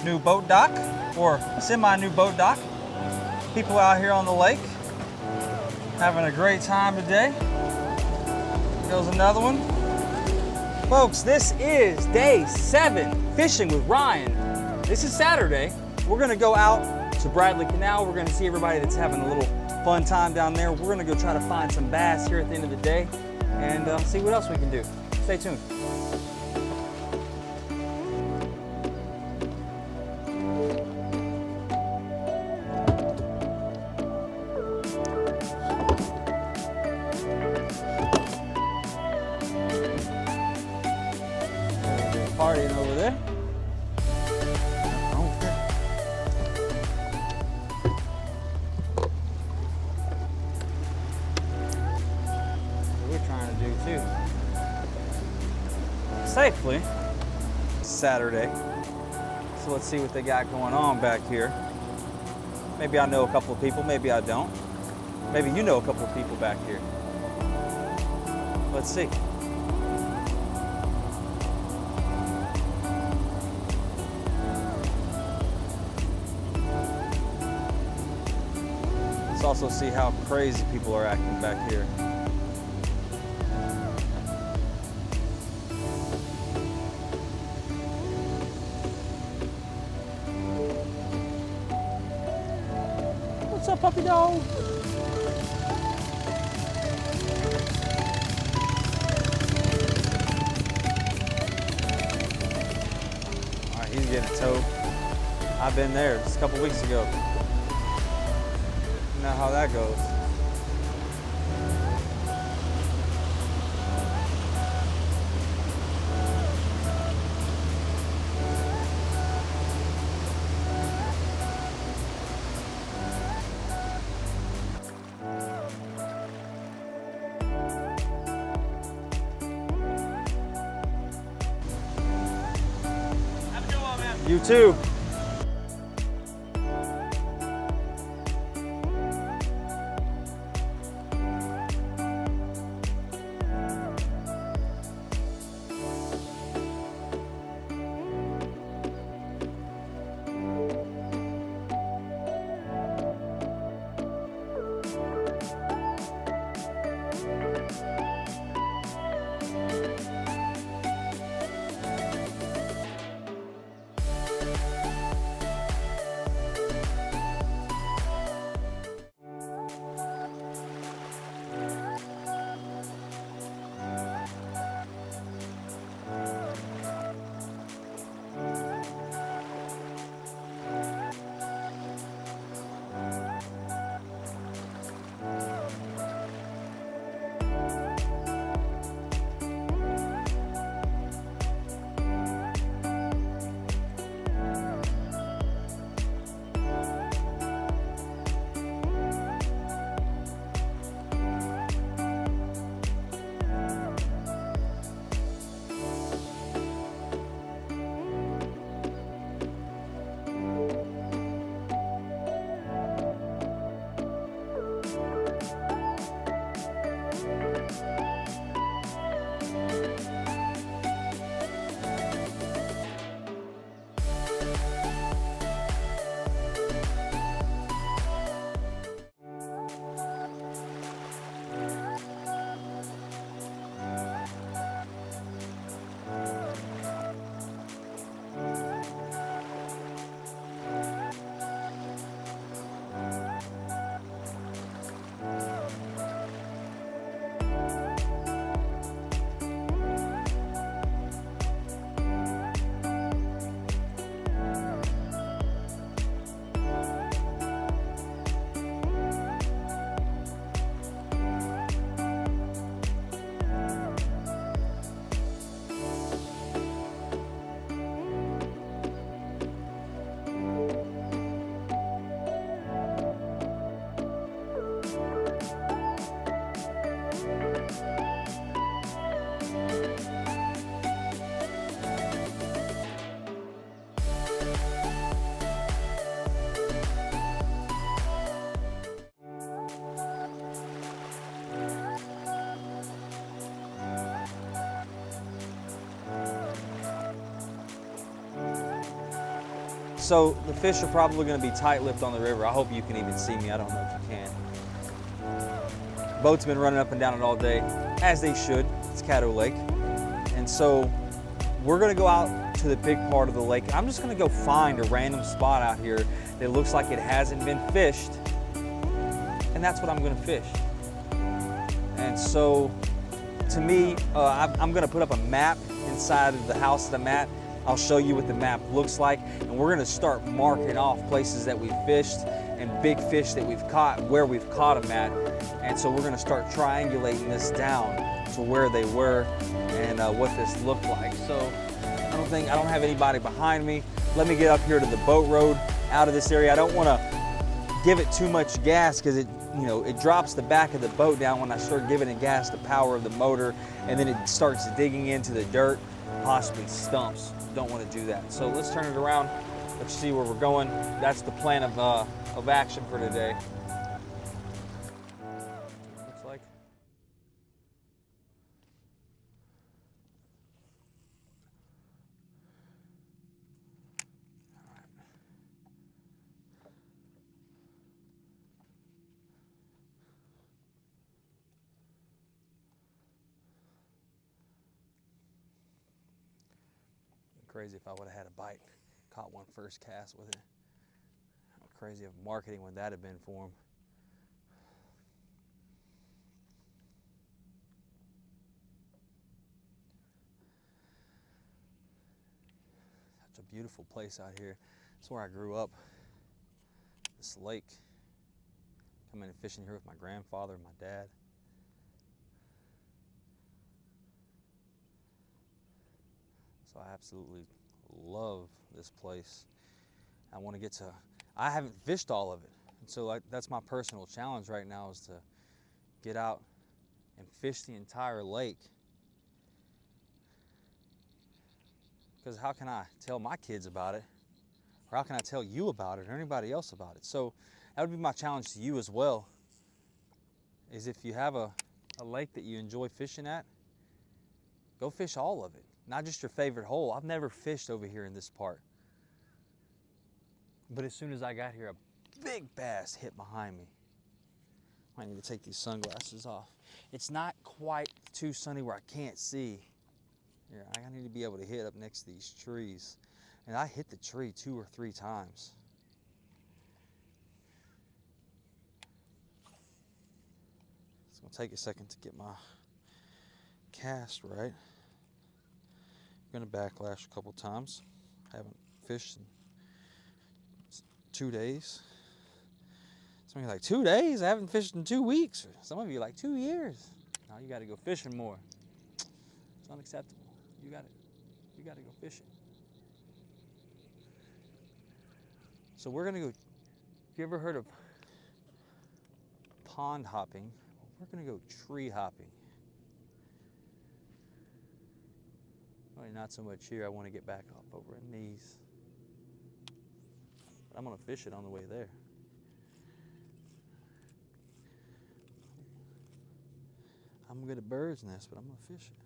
new boat dock, or semi-new boat dock. People out here on the lake having a great time today. Goes another one. Folks, this is day 7 fishing with Ryan. This is Saturday. We're gonna go out to Bradley Canal. We're gonna see everybody that's having a little fun time down there. We're gonna go try to find some bass here at the end of the day and see what else we can do. Stay tuned. Partying over there. Okay. What we're trying to do too. Safely. Saturday. So let's see what they got going on back here. Maybe I know a couple of people, maybe I don't. Maybe you know a couple of people back here. Let's see. Let's also see how crazy people are acting back here. What's up, puppy dog? All right, he's getting towed. I've been there just a couple weeks ago. You know how that goes. Have a good one, man. You too. So the fish are probably gonna be tight-lipped on the river. I hope you can even see me. I don't know if you can. Boats been running up and down it all day, as they should. It's Caddo Lake. And so we're gonna go out to the big part of the lake. I'm just gonna go find a random spot out here that looks like it hasn't been fished. And that's what I'm gonna fish. And so, to me, I'm gonna put up a map inside of the house that I'm at. I'll show you what the map looks like, and we're gonna start marking off places that we've fished and big fish that we've caught, where we've caught them at. And so we're gonna start triangulating this down to where they were and what this looked like. So I don't have anybody behind me. Let me get up here to the boat road out of this area. I don't wanna give it too much gas because it drops the back of the boat down when I start giving it gas, the power of the motor, and then it starts digging into the dirt, possibly stumps. Don't want to do that. So let's turn it around. Let's see where we're going. That's the plan of action for today. Looks like. Crazy if I would have had a bite, caught one first cast with it. How crazy of marketing would that have been for him? Such a beautiful place out here. It's where I grew up. This lake. Coming and fishing here with my grandfather and my dad. So I absolutely love this place. I haven't fished all of it. And so that's my personal challenge right now, is to get out and fish the entire lake. Because how can I tell my kids about it? Or how can I tell you about it or anybody else about it? So that would be my challenge to you as well, is if you have a lake that you enjoy fishing at, go fish all of it. Not just your favorite hole. I've never fished over here in this part. But as soon as I got here, a big bass hit behind me. I need to take these sunglasses off. It's not quite too sunny where I can't see. Here, I need to be able to hit up next to these trees. And I hit the tree 2 or 3 times. It's gonna take a second to get my cast right. I'm gonna backlash a couple times. I haven't fished in 2 days. Some of you are like, 2 days? I haven't fished in 2 weeks. Some of you are like, 2 years. Now you gotta go fishing more. It's unacceptable. You gotta go fishing. So we're gonna go, if you ever heard of pond hopping, we're gonna go tree hopping. Not so much here. I want to get back up over in these. But I'm going to fish it on the way there. I'm good at bird's nest, but I'm going to fish it.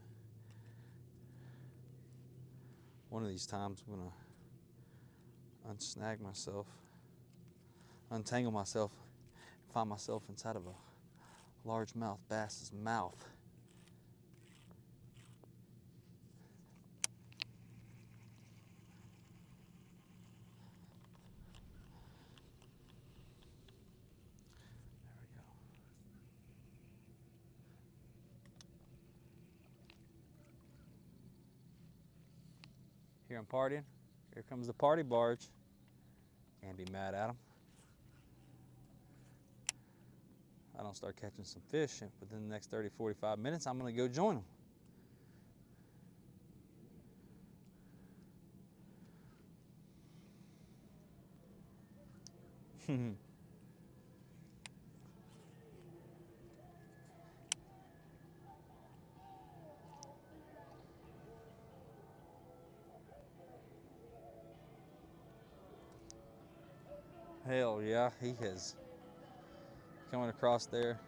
One of these times I'm going to unsnag myself, untangle myself, and find myself inside of a largemouth bass's mouth. Here I'm partying. Here comes the party barge. Can't be mad at them. I don't start catching some fish within the next 30, 45 minutes, I'm going to go join them. Hell yeah, he is coming across there.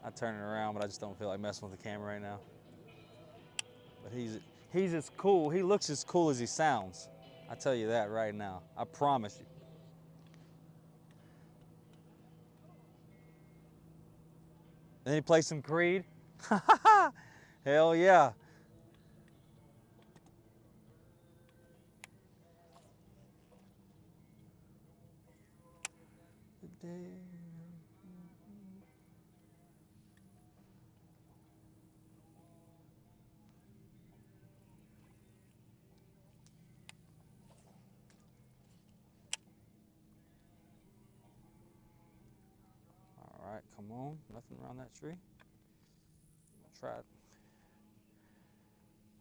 I turn it around, but I just don't feel like messing with the camera right now. But He's as cool. He looks as cool as he sounds. I tell you that right now. I promise you. Then he plays some Creed. Hell yeah. All right, come on. Nothing around that tree. Try it.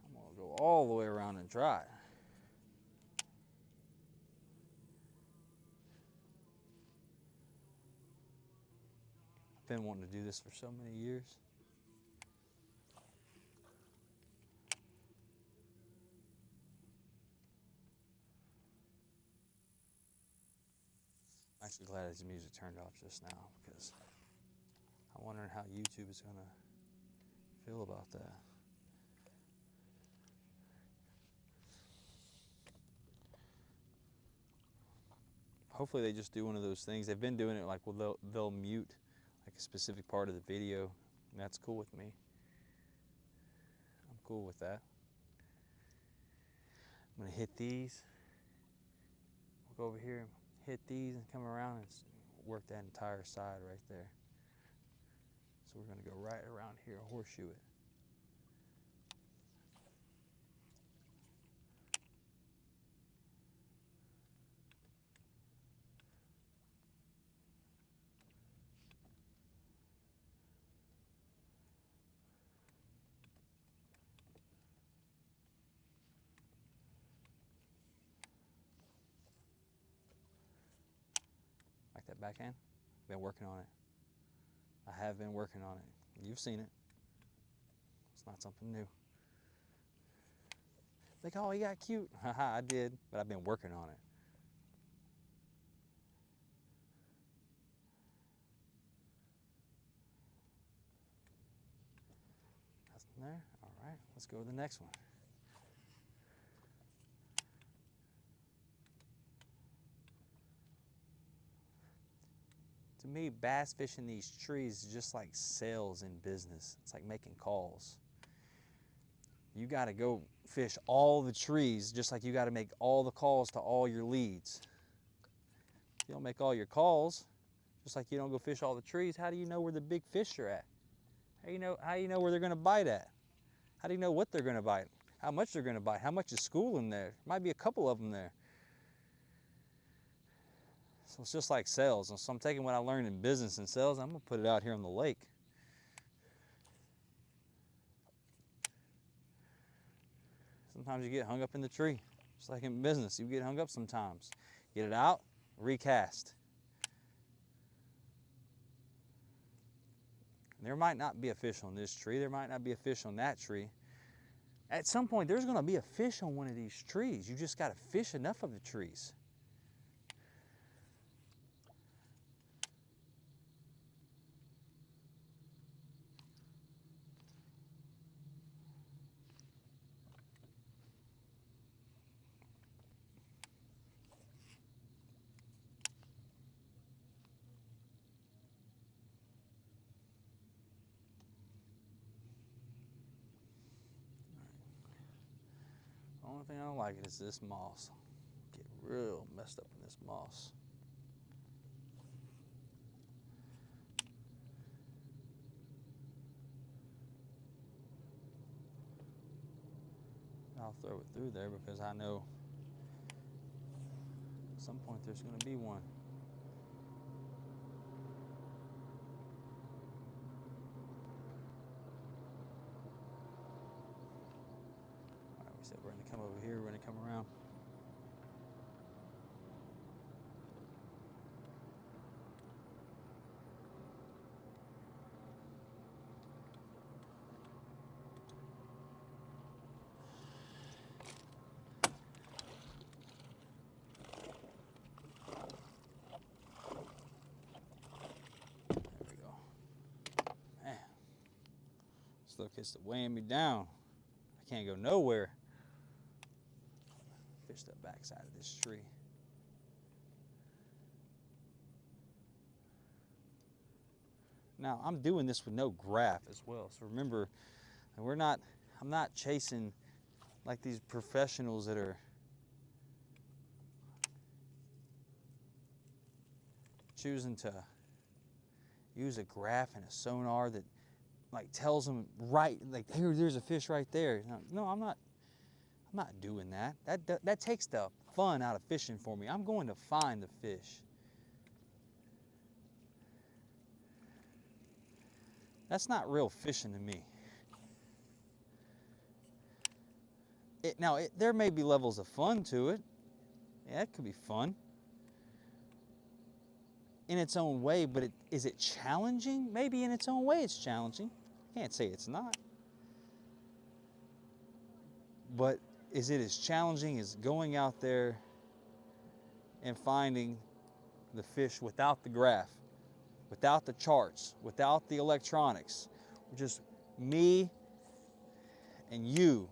I'm gonna go all the way around and try it. I've been wanting to do this for so many years. I'm actually glad his music turned off just now because I'm wondering how YouTube is gonna feel about that. Hopefully they just do one of those things. They've been doing it like, well, they'll mute like a specific part of the video, and that's cool with me. I'm cool with that. I'm gonna hit these. We'll go over here, hit these, and come around and work that entire side right there. So we're gonna go right around here, horseshoe it. Like that backhand? Been working on it. I have been working on it. You've seen it. It's not something new. Like, oh, he got cute. Haha, I did, but I've been working on it. Nothing there. All right, let's go to the next one. To me, bass fishing these trees is just like sales in business. It's like making calls. You got to go fish all the trees just like you got to make all the calls to all your leads. If you don't make all your calls, just like you don't go fish all the trees, how do you know where the big fish are at? How do you know where they're going to bite at? How do you know what they're going to bite? How much they're going to bite? How much is school in there? Might be a couple of them there. So it's just like sales. And so I'm taking what I learned in business and sales, I'm going to put it out here on the lake. Sometimes you get hung up in the tree. Just like in business, you get hung up sometimes. Get it out, recast. There might not be a fish on this tree. There might not be a fish on that tree. At some point, there's going to be a fish on one of these trees. You just got to fish enough of the trees. The only thing I don't like is this moss. Get real messed up in this moss. I'll throw it through there because I know at some point there's going to be one. All right, we said we're going to come over here, we're going to come around. Man, this little kid's weighing me down. I can't go nowhere. fish the backside of this tree. Now, I'm doing this with no graph as well. So remember, I'm not chasing like these professionals that are choosing to use a graph and a sonar that like tells them right, like there's a fish right there. No, I'm not doing that. That takes the fun out of fishing for me. I'm going to find the fish. That's not real fishing to me. There may be levels of fun to it. Yeah, it could be fun in its own way, but is it challenging? Maybe in its own way it's challenging. Can't say it's not. But is it as challenging as going out there and finding the fish without the graph, without the charts, without the electronics? Just me and you.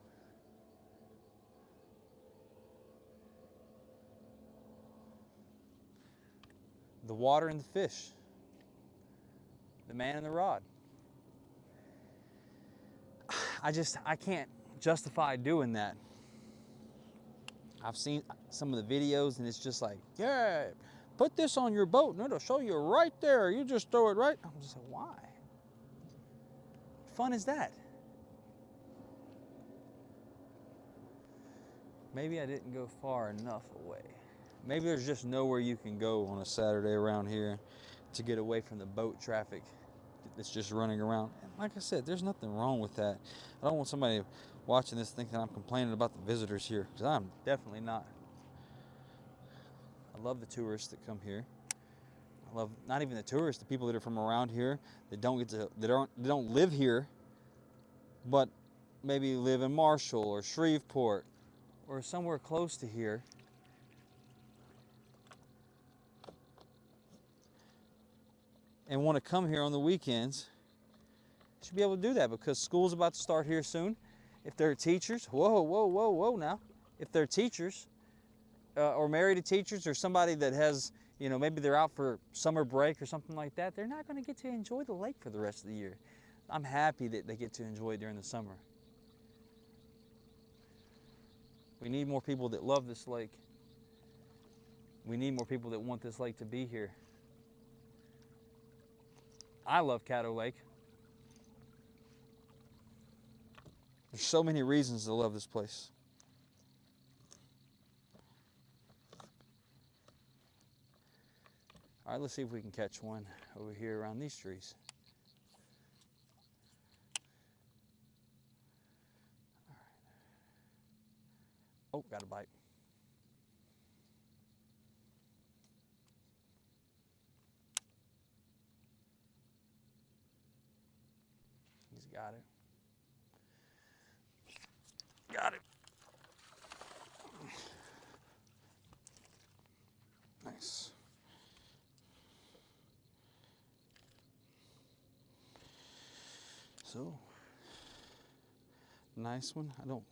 The water and the fish. The man and the rod. I can't justify doing that. I've seen some of the videos and it's just like, yeah, put this on your boat and it'll show you right there. You just throw it right. I'm just like, why? What fun is that? Maybe I didn't go far enough away. Maybe there's just nowhere you can go on a Saturday around here to get away from the boat traffic that's just running around. And like I said, there's nothing wrong with that. I don't want somebody watching this thinking I'm complaining about the visitors here, because I'm definitely not. I love the tourists that come here. I love not even the tourists, the people that are from around here that don't live here, but maybe live in Marshall or Shreveport or somewhere close to here. And want to come here on the weekends, should be able to do that because school's about to start here soon. If they're teachers, whoa now. If they're teachers or married to teachers or somebody that has, maybe they're out for summer break or something like that, they're not going to get to enjoy the lake for the rest of the year. I'm happy that they get to enjoy it during the summer. We need more people that love this lake. We need more people that want this lake to be here. I love Caddo Lake. There's so many reasons to love this place. All right, let's see if we can catch one over here around these trees. All right. Oh, got a bite. He's got it. Got it. Nice. So, nice one. I don't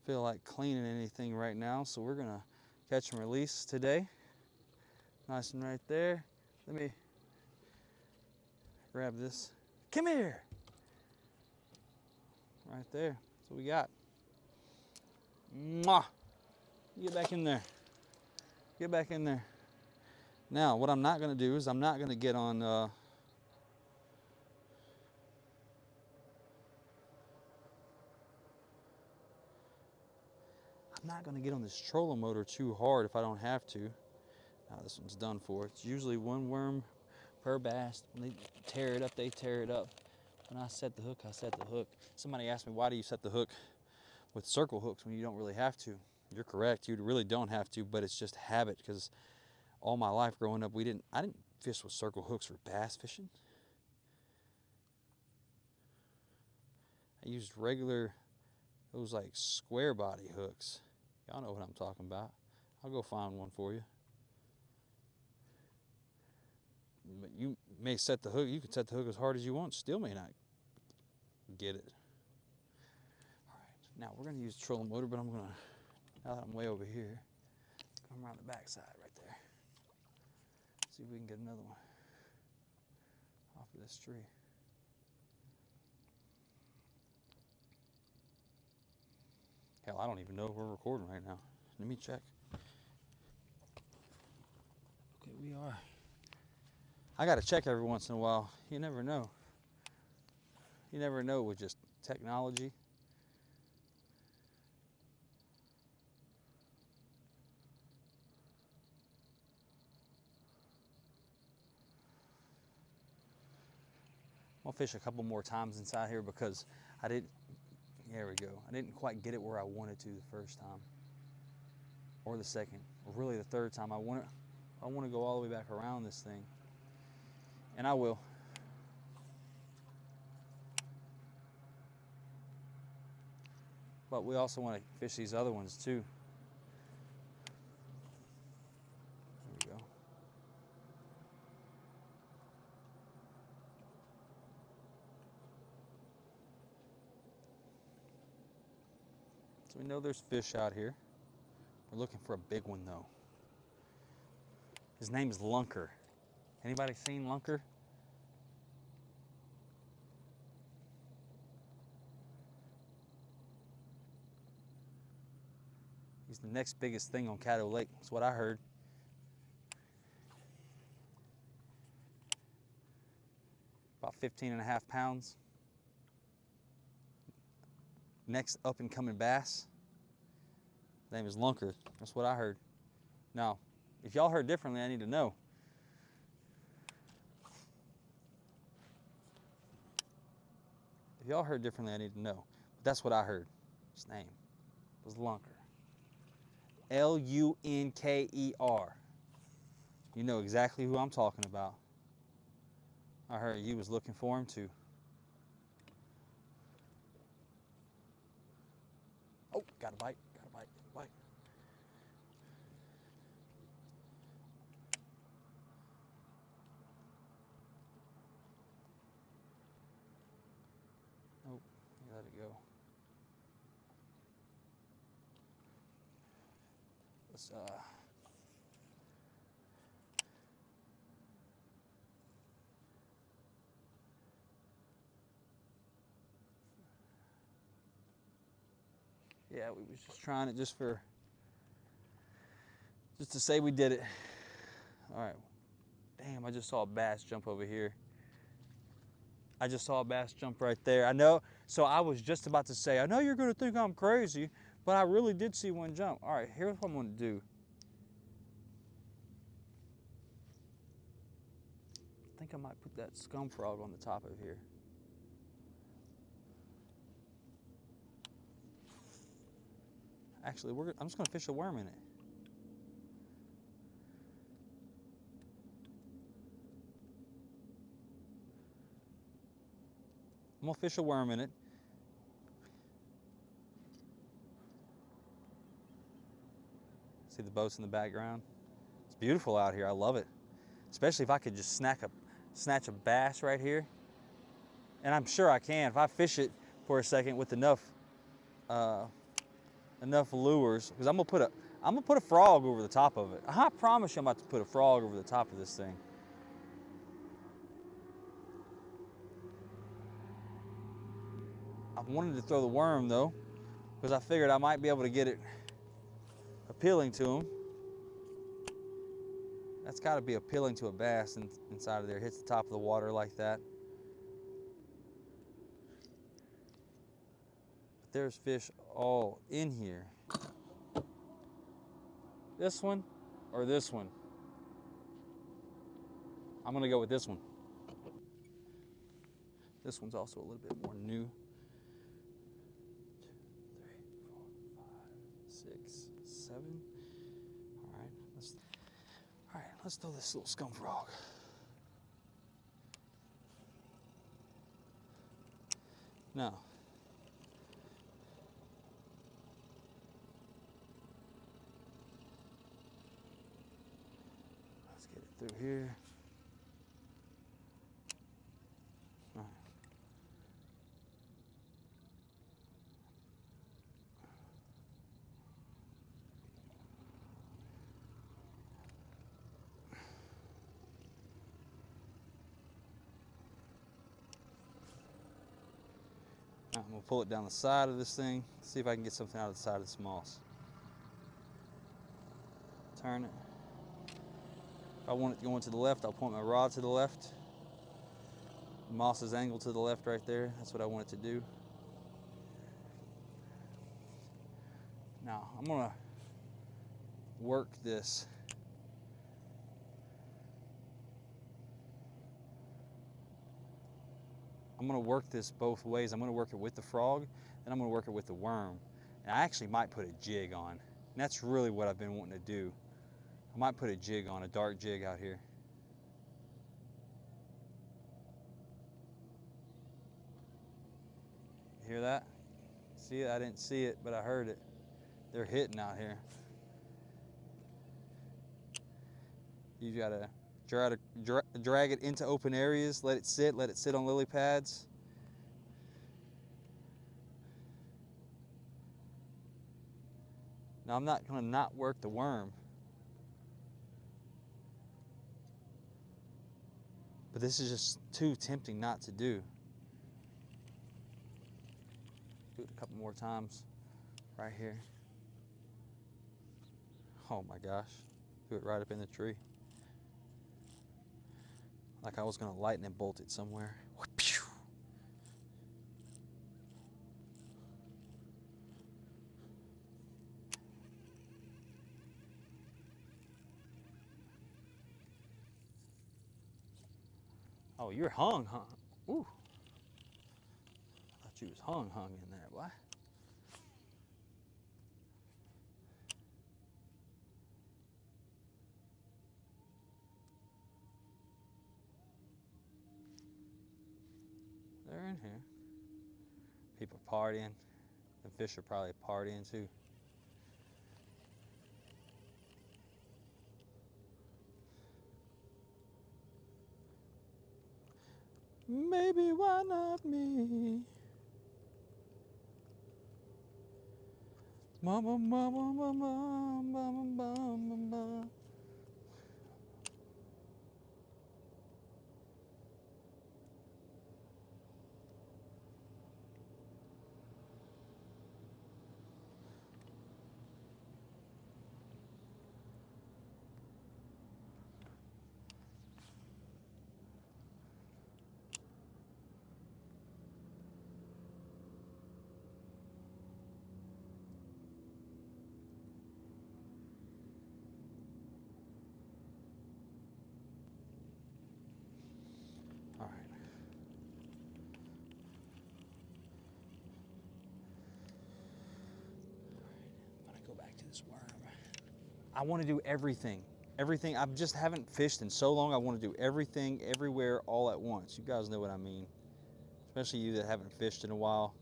feel like cleaning anything right now, so we're gonna catch and release today. Nice one right there. Let me grab this. Come here. Right there. That's what we got. Mwah! Get back in there. Get back in there. Now, what I'm not going to do is I'm not going to get on I'm not going to get on this trolling motor too hard if I don't have to. Now this one's done for. It's usually one worm per bass. When they tear it up, they tear it up. When I set the hook, I set the hook. Somebody asked me, why do you set the hook with circle hooks when you don't really have to? You're correct, you really don't have to, but it's just habit, because all my life growing up, I didn't fish with circle hooks for bass fishing. I used regular, those like square body hooks. Y'all know what I'm talking about. I'll go find one for you. But you may set the hook, you can set the hook as hard as you want, still may not get it. All right, now we're gonna use the trolling motor, but I'm gonna Now that I'm way over here, come around the back side right there. See if we can get another one off of this tree. Hell, I don't even know if we're recording right now. Let me check. Okay, we are. I gotta check every once in a while. You never know. You never know with just technology. I'll fish a couple more times inside here because there we go. I didn't quite get it where I wanted to the first time. Or the second, or really the third time. I want to go all the way back around this thing. And I will. But we also want to fish these other ones too. There we go. So we know there's fish out here. We're looking for a big one though. His name is Lunker. Anybody seen Lunker? He's the next biggest thing on Caddo Lake. That's what I heard. About 15.5 pounds. Next up and coming bass. His name is Lunker. That's what I heard. Now, if y'all heard differently, I need to know. If y'all heard differently, I need to know. But that's what I heard. His name was Lunker. L-U-N-K-E-R. You know exactly who I'm talking about. I heard you was looking for him too. Oh, got a bite, got a bite, bite. Oh, let it go. Let's yeah, we was just trying it just to say we did it. All right. Damn, I just saw a bass jump over here. I just saw a bass jump right there. I know, so I was just about to say, I know you're gonna think I'm crazy, but I really did see one jump. All right, here's what I'm gonna do. I think I might put that scum frog on the top of here. Actually, I'm just gonna fish a worm in it. I'm gonna fish a worm in it. See the boats in the background? It's beautiful out here, I love it. Especially if I could just snatch a bass right here. And I'm sure I can, if I fish it for a second with enough lures, because I'm gonna put a frog over the top of it. I promise you I'm about to put a frog over the top of this thing. I wanted to throw the worm though, because I figured I might be able to get it appealing to him. That's got to be appealing to a bass inside of there. Hits the top of the water like that. But there's fish all in here. This one or this one? I'm gonna go with this one. This one's also a little bit more new. 2, 3, 4, 5, 6, 7. All right, let's throw this little scum frog. Now, let's get it through here. All right. I'm gonna pull it down the side of this thing, see if I can get something out of the side of this moss. Turn it. If I want it going to the left, I'll point my rod to the left. The moss is angled to the left right there. That's what I want it to do. Now, I'm gonna work this. I'm gonna work this both ways. I'm gonna work it with the frog, and I'm gonna work it with the worm. And I actually might put a jig on. And that's really what I've been wanting to do. I might put a jig on, a dark jig out here. You hear that? See it? I didn't see it, but I heard it. They're hitting out here. You gotta try to drag it into open areas, let it sit on lily pads. Now I'm not gonna not work the worm, but this is just too tempting not to do. Do it a couple more times right here. Oh my gosh, do it right up in the tree. Like I was gonna lightning bolt it somewhere. Oh, you're hung. Ooh. I thought you was hung in there, boy. They're in here. People partying. The fish are probably partying too. Maybe why not me? Mama, mama, mama, mama, mama, mama. All right. I'm gonna go back to this worm. I want to do everything. Everything. I just haven't fished in so long. I want to do everything, everywhere, all at once. You guys know what I mean. Especially you that haven't fished in a while.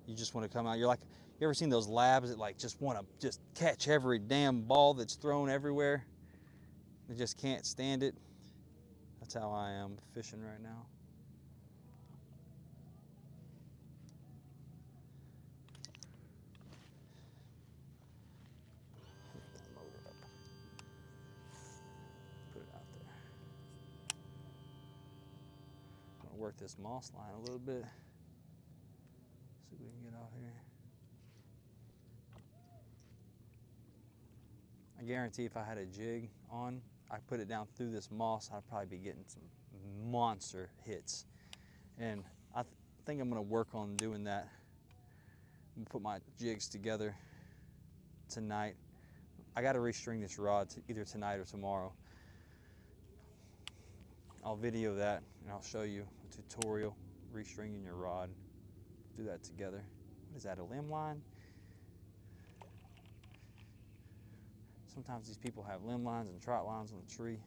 You just want to come out. You're like, you ever seen those labs that like just want to just catch every damn ball that's thrown everywhere? They just can't stand it. That's how I am fishing right now. Put that motor up. Put it out there. I'm gonna work this moss line a little bit. See if we can get out here. I guarantee if I had a jig on, I put it down through this moss, I'd probably be getting some monster hits. And I think I'm gonna work on doing that. I'm gonna put my jigs together tonight. I gotta restring this rod either tonight or tomorrow. I'll video that and I'll show you a tutorial, restringing your rod. Do that together. What is that, a limb line? Sometimes these people have limb lines and trot lines on the tree.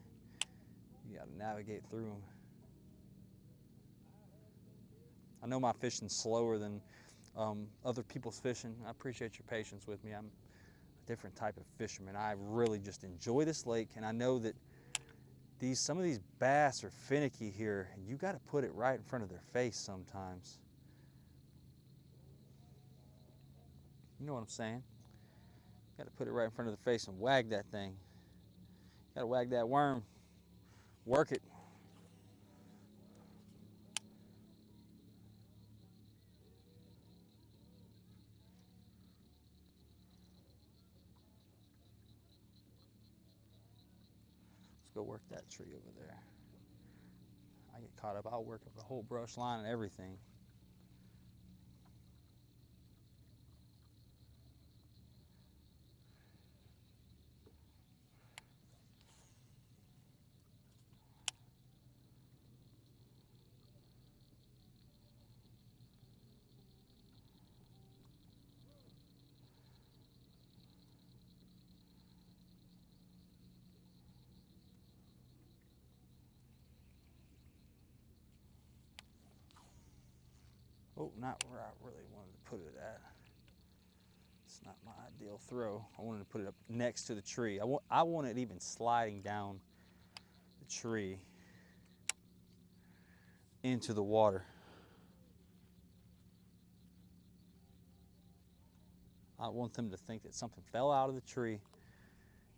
You gotta navigate through them. I know my fishing's slower than other people's fishing. I appreciate your patience with me. I'm a different type of fisherman. I really just enjoy this lake, and I know that some of these bass are finicky here, and you gotta put it right in front of their face sometimes. You know what I'm saying? Got to put it right in front of the face and wag that thing. Got to wag that worm. Work it. go work that tree over there. I get caught up, I'll work up the whole brush line and everything. Oh, not where I really wanted to put it at. It's not my ideal throw. I wanted to put it up next to the tree. I want it even sliding down the tree into the water. I want them to think that something fell out of the tree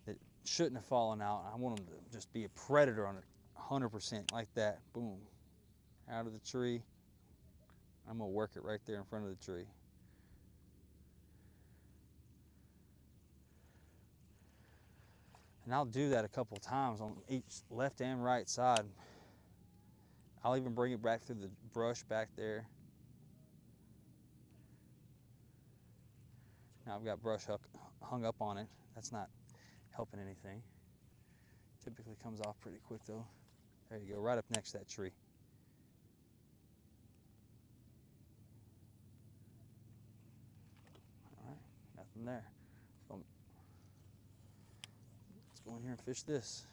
that shouldn't have fallen out. I want them to just be a predator on it 100% like that. Boom. Out of the tree. I'm gonna work it right there in front of the tree. And I'll do that a couple times on each left and right side. I'll even bring it back through the brush back there. Now I've got brush hung up on it. That's not helping anything. Typically comes off pretty quick though. There you go, right up next to that tree. All right, nothing there. Let's go in here and fish this.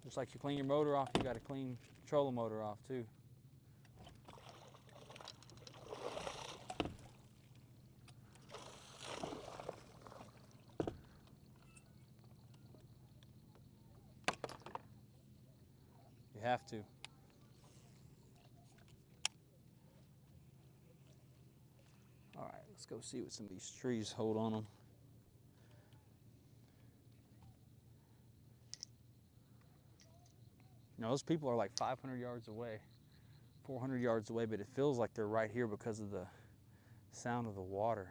Just like you clean your motor off, you got to clean the trolling motor off too. You have to. All right, let's go see what some of these trees hold on them. Now those people are like 500 yards away, 400 yards away, but it feels like they're right here because of the sound of the water.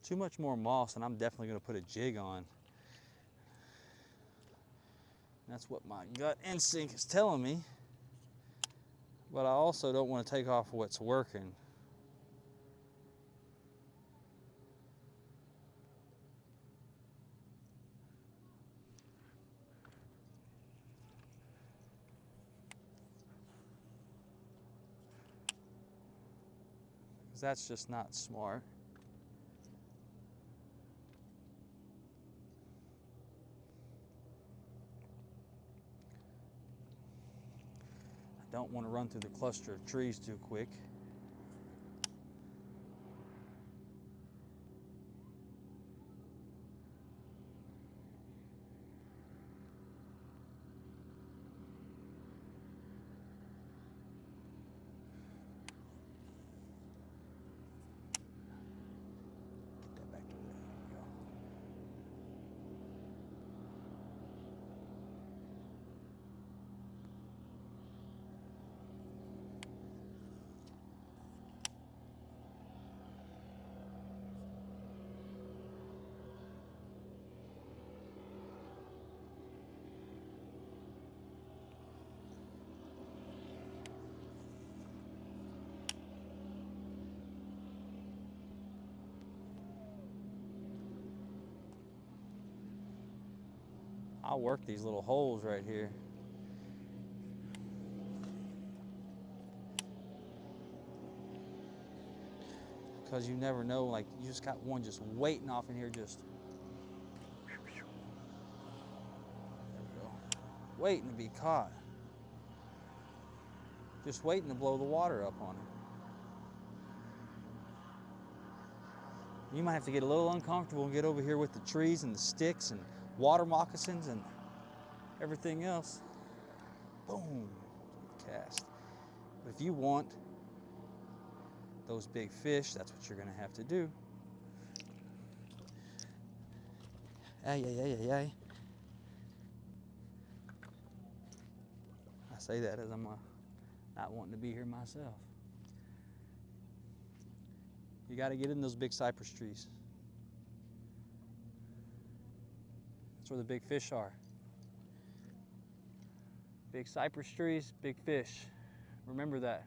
Too much more moss and I'm definitely gonna put a jig on. That's what my gut instinct is telling me. But I also don't want to take off what's working. Because that's just not smart. I don't want to run through the cluster of trees too quick. Get that back to there. There we go. I'll work these little holes right here. Because you never know, like you just got one just waiting off in here just. There we go. Waiting to be caught. Just waiting to blow the water up on it. You might have to get a little uncomfortable and get over here with the trees and the sticks and water moccasins and everything else. Boom, cast. But if you want those big fish, that's what you're gonna have to do. Ay, ay, ay, ay, ay. I say that as I'm not wanting to be here myself. You got to get in those big cypress trees. That's where the big fish are. Big cypress trees, big fish. Remember that.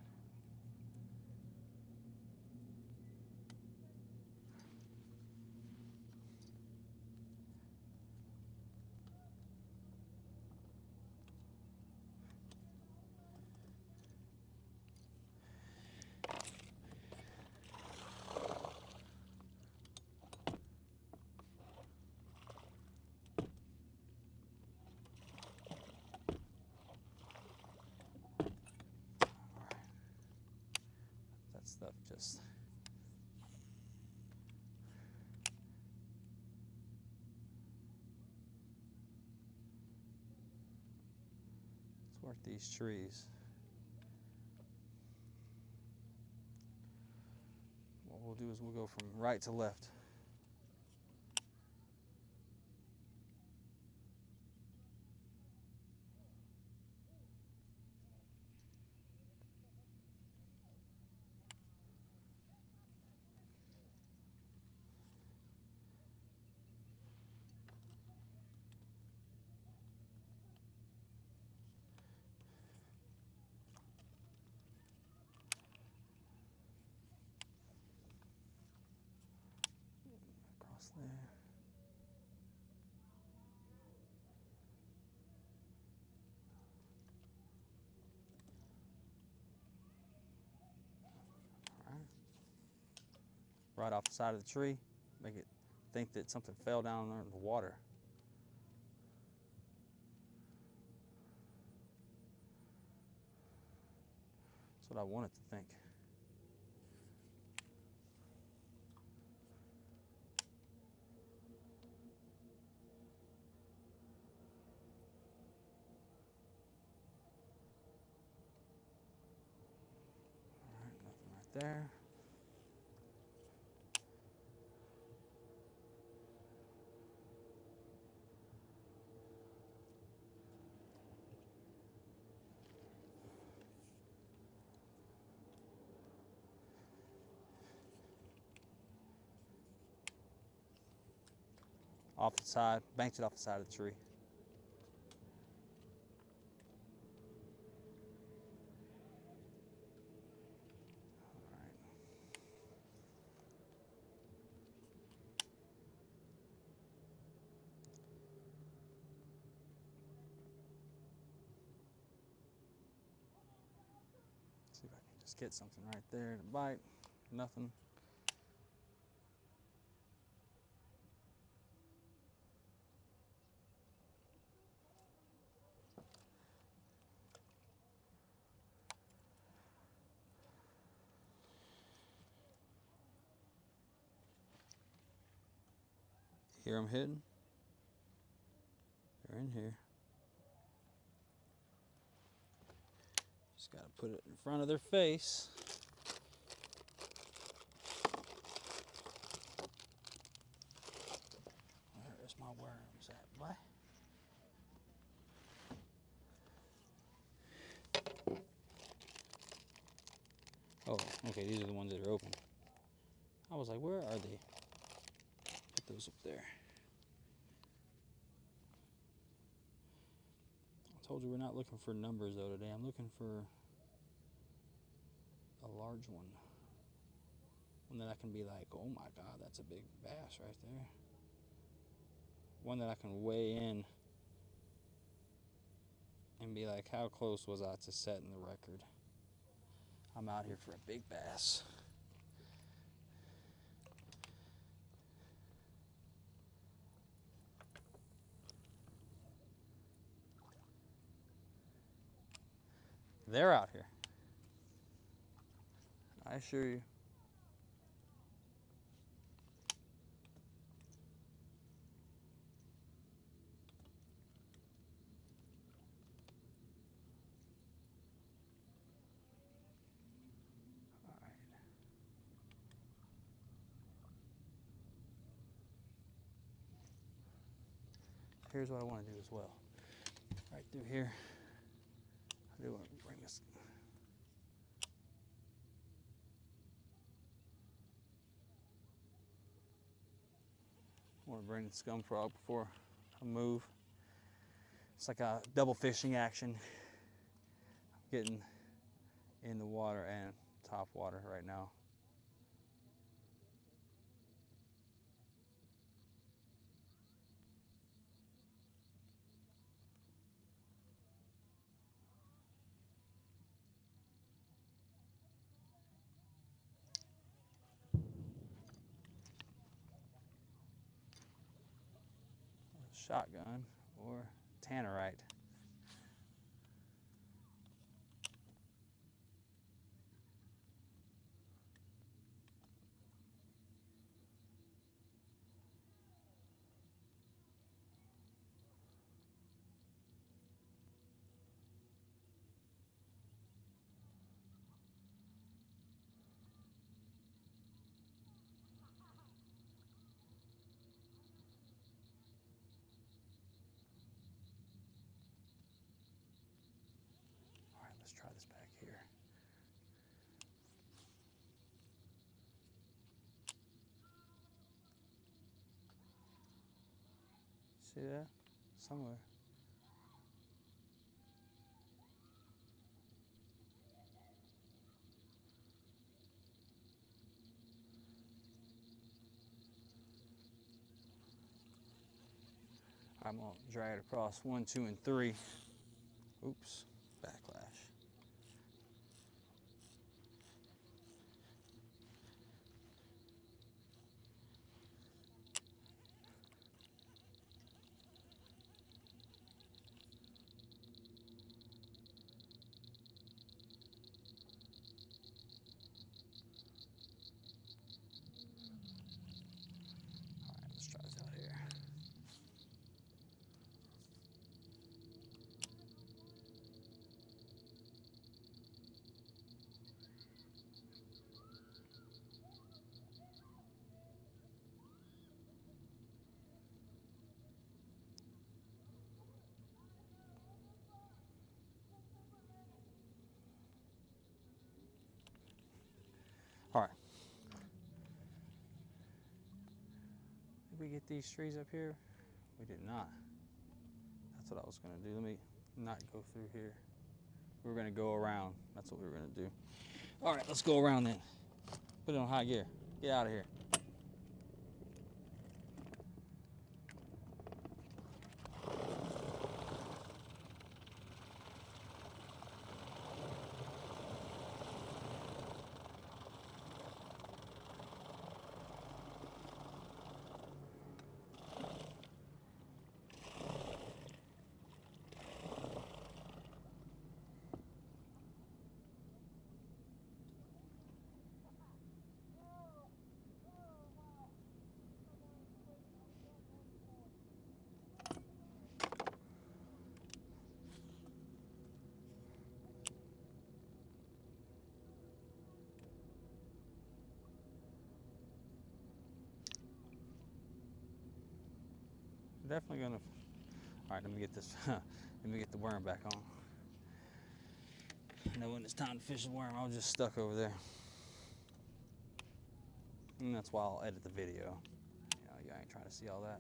That stuff just... Let's work these trees. What we'll do is we'll go from right to left. Across there. All right. Right off the side of the tree, make it think that something fell down there in the water. That's what I want it to think. All right, nothing right there. Off the side, banked it off the side of the tree. All right. See if I can just get something right there to bite. Nothing. Hear them hitting? They're in here. Just gotta put it in front of their face. Where is my worms at, boy? Oh, okay, these are the ones that are open. I was like, where are they? Put those up there. I told you we're not looking for numbers though today. I'm looking for a large one. One that I can be like, oh my God, that's a big bass right there. One that I can weigh in and be like, how close was I to setting the record? I'm out here for a big bass. They're out here. I assure you. here's what I want to do as well. Right through here, I do want to bring this. I want to bring the scum frog before I move. It's like a double fishing action. I'm getting in the water and top water right now. Shotgun or tannerite. All right, let's try this back here. See that? Somewhere. I'm gonna drag it across 1, 2, and 3. Oops, backlash. All right, let's try this out here. All right. Did we get these trees up here? We did not. That's what I was gonna do. Let me not go through here. We were gonna go around. That's what we were gonna do. All right, let's go around then. Put it on high gear. Get out of here. Definitely gonna. All right, let me get this. Let me get the worm back on. I know when it's time to fish the worm, I was just stuck over there, and that's why I'll edit the video. You know, you ain't trying to see all that.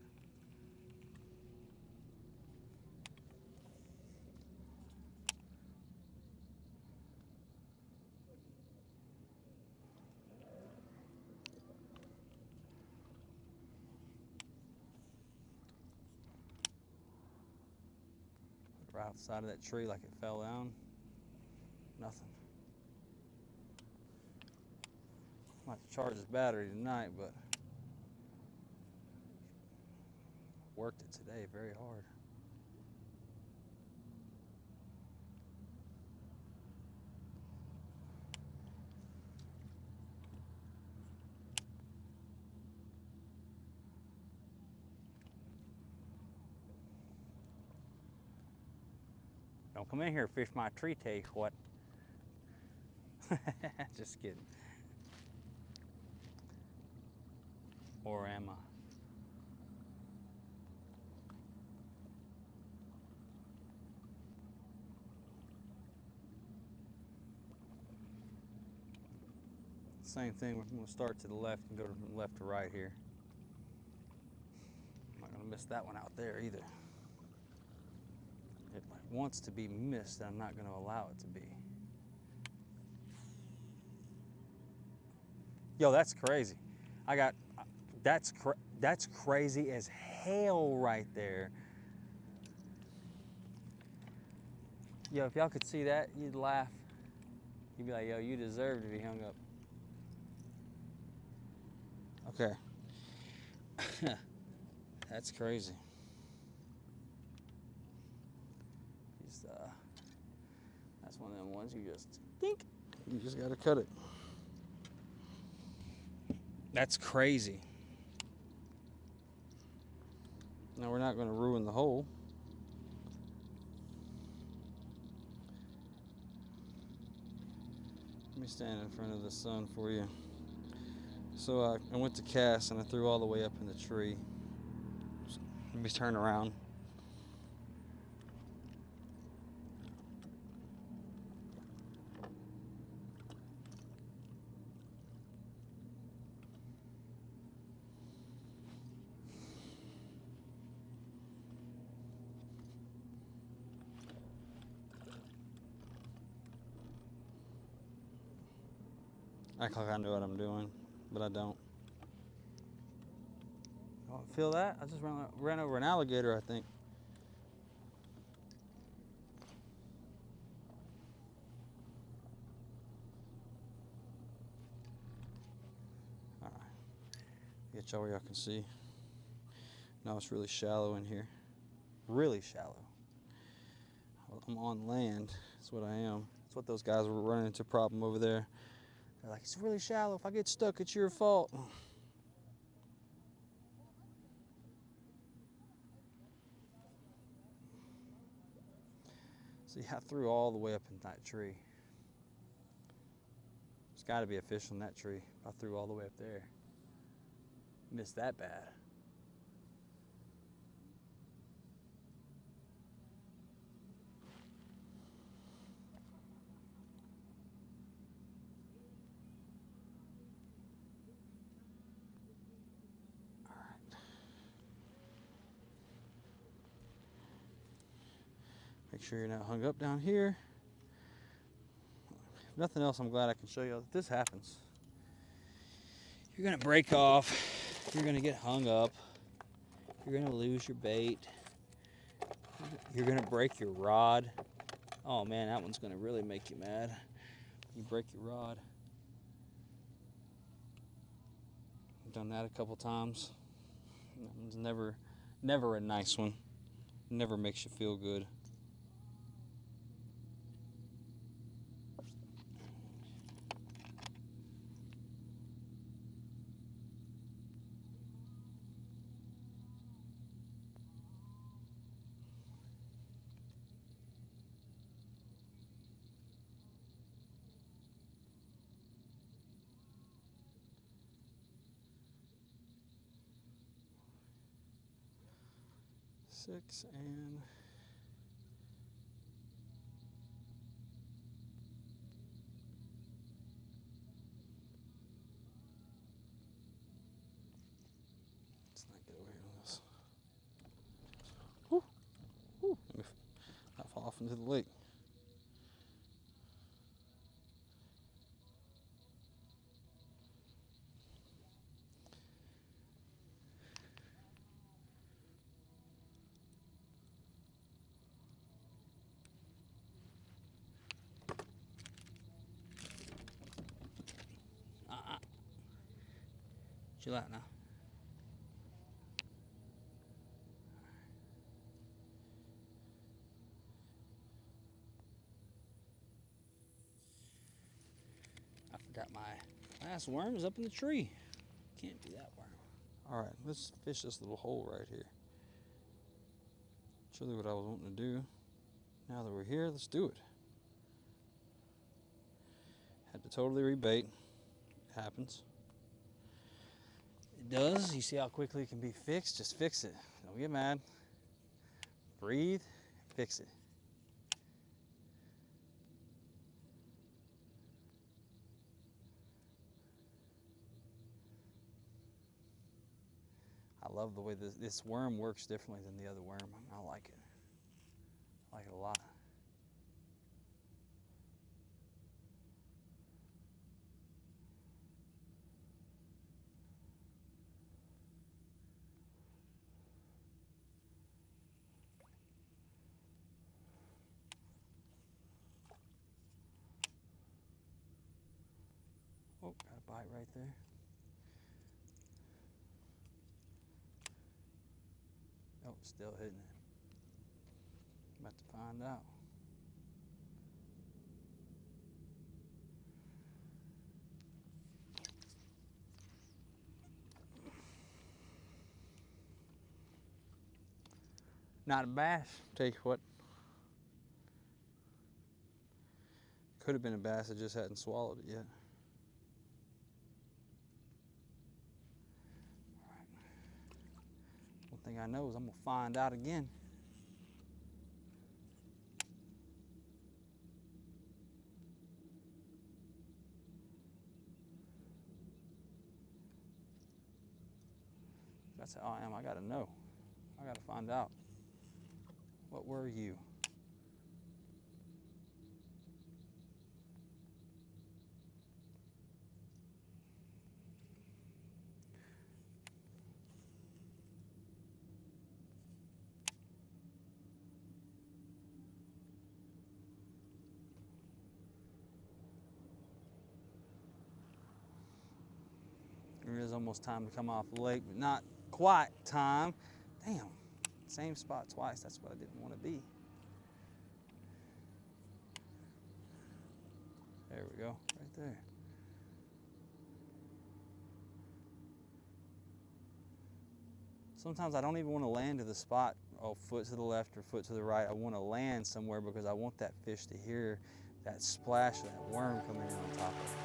Right off the side of that tree like it fell down. Nothing. Might charge this battery tonight, but worked it today very hard. Don't come in here, fish my tree take what? Just kidding. Or am I? Same thing, we're gonna start to the left and go from left to right here. I'm not gonna miss that one out there either. It wants to be missed, and I'm not gonna allow it to be. Yo, that's crazy. That's crazy as hell right there. Yo, if y'all could see that, you'd laugh. You'd be like, yo, you deserve to be hung up. Okay. That's crazy. That's one of them ones you just think. You just gotta cut it. That's crazy. Now we're not gonna ruin the hole. Let me stand in front of the sun for you. So I went to cast and I threw all the way up in the tree. Let me turn around. Act like I know what I'm doing, but I don't. Oh, feel that? I just ran over an alligator, I think. All right, get y'all where y'all can see. Now it's really shallow in here. Really shallow. I'm on land, that's what I am. That's what those guys were running into a problem over there. They're like, it's really shallow. If I get stuck, it's your fault. See, I threw all the way up in that tree. There's got to be a fish on that tree. I threw all the way up there. Missed that bad. All right. Make sure you're not hung up down here. If nothing else, I'm glad I can show you that this happens. You're gonna break off. You're gonna get hung up. You're gonna lose your bait. You're gonna break your rod. Oh man, that one's gonna really make you mad. You break your rod. I've done that a couple times. That one's never a nice one. Never makes you feel good. Six and let's not get over here on this. Woo, woo. Let me not fall off into the lake. Chill out now. I forgot my last worm is up in the tree. Can't be that worm. All right, let's fish this little hole right here. That's really what I was wanting to do. Now that we're here, let's do it. Had to totally rebait. It happens. It does. You see how quickly it can be fixed? Just fix it. Don't get mad. Breathe, fix it. love the way this worm works differently than the other worm. I like it. I like it a lot. Oh, got a bite right there. Oh, still hitting it. About to find out. Not a bass, tell you what. Could have been a bass, I just hadn't swallowed it yet. All right. One thing I know is I'm gonna find out again. That's how I am, I gotta know. I gotta find out. What were you? It is almost time to come off the lake, but not quite time. Damn, same spot twice. That's what I didn't want to be. There we go, right there. Sometimes I don't even want to land to the spot, oh, foot to the left or foot to the right. I want to land somewhere because I want that fish to hear that splash of that worm coming in on top of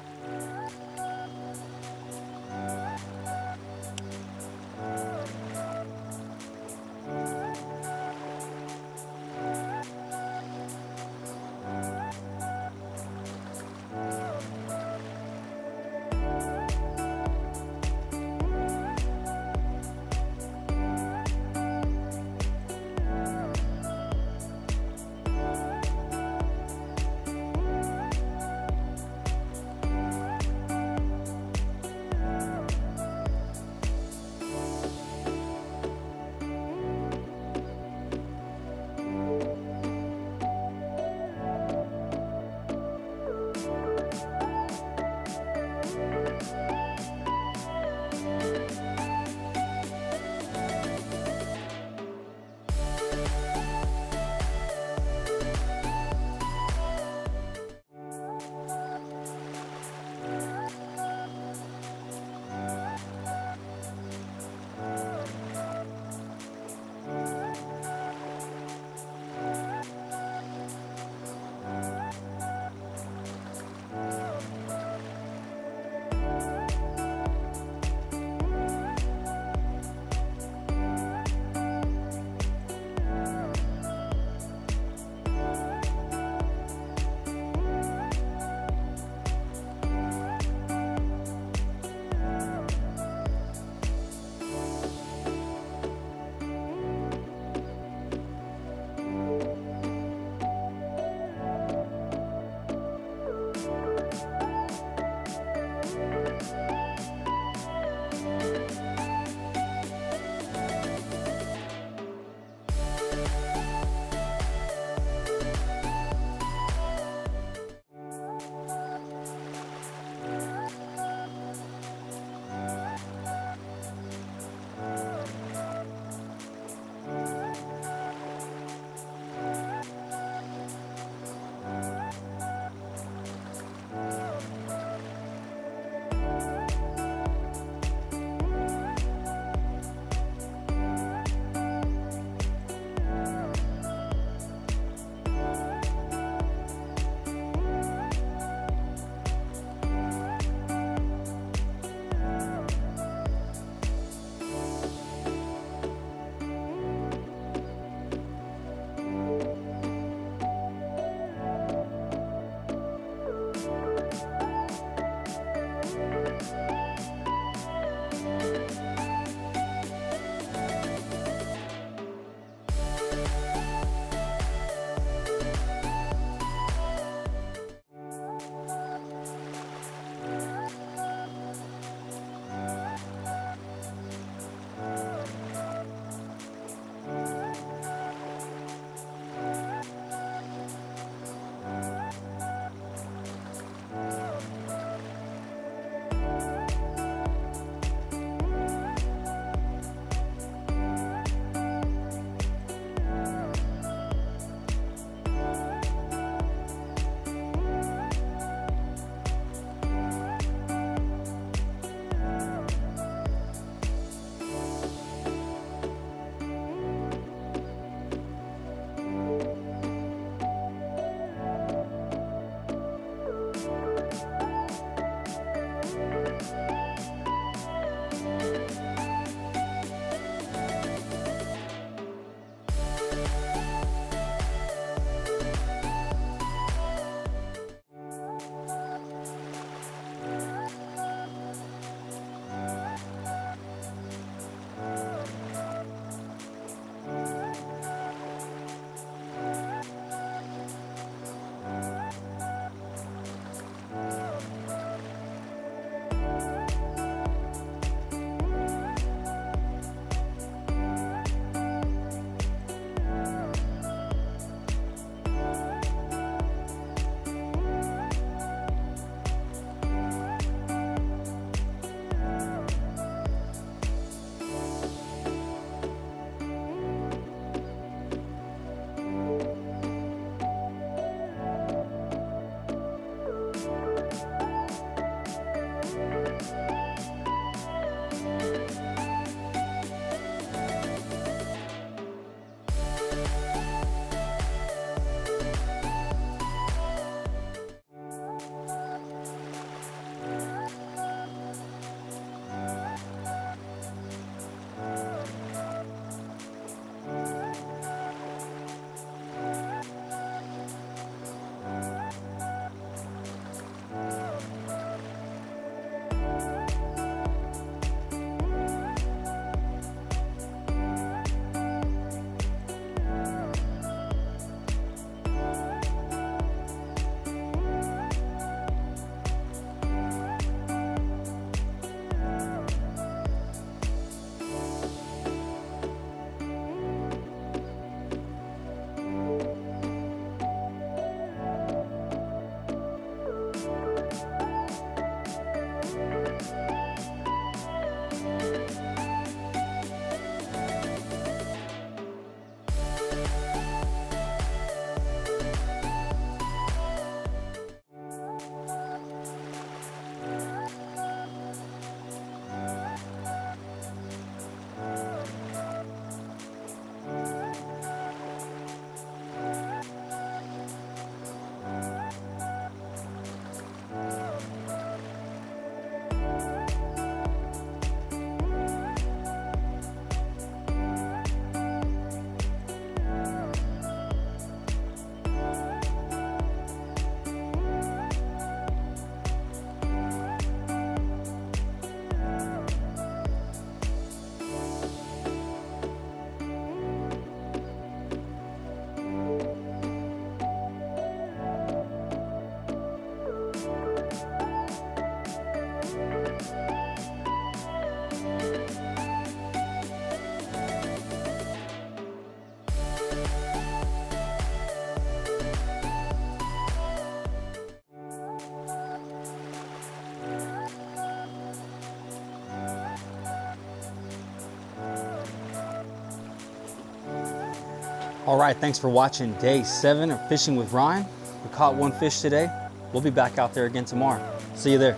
All right, thanks for watching day 7 of Fishing with Ryan. We caught one fish today. We'll be back out there again tomorrow. See you there.